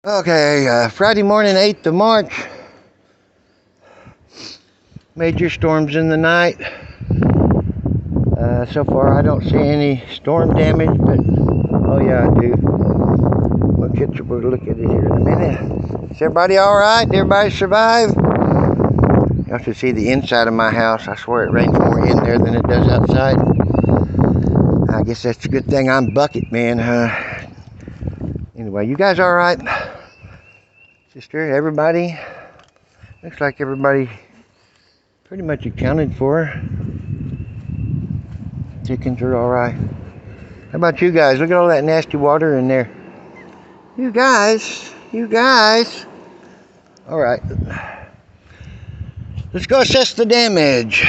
Okay, Friday morning, 8th of March. Major storms in the night. So far, I don't see any storm damage, but oh yeah, I do. We'll look at it here in a minute. Is everybody all right? Did everybody survive? Y'all should see the inside of my house. I swear it rains more in there than it does outside. I guess that's a good thing I'm bucket man. Anyway, you guys all right? Sister, everybody? Looks like everybody pretty much accounted for. Chickens are all right. How about you guys? Look at all that nasty water in there. You guys. All right. Let's go assess the damage.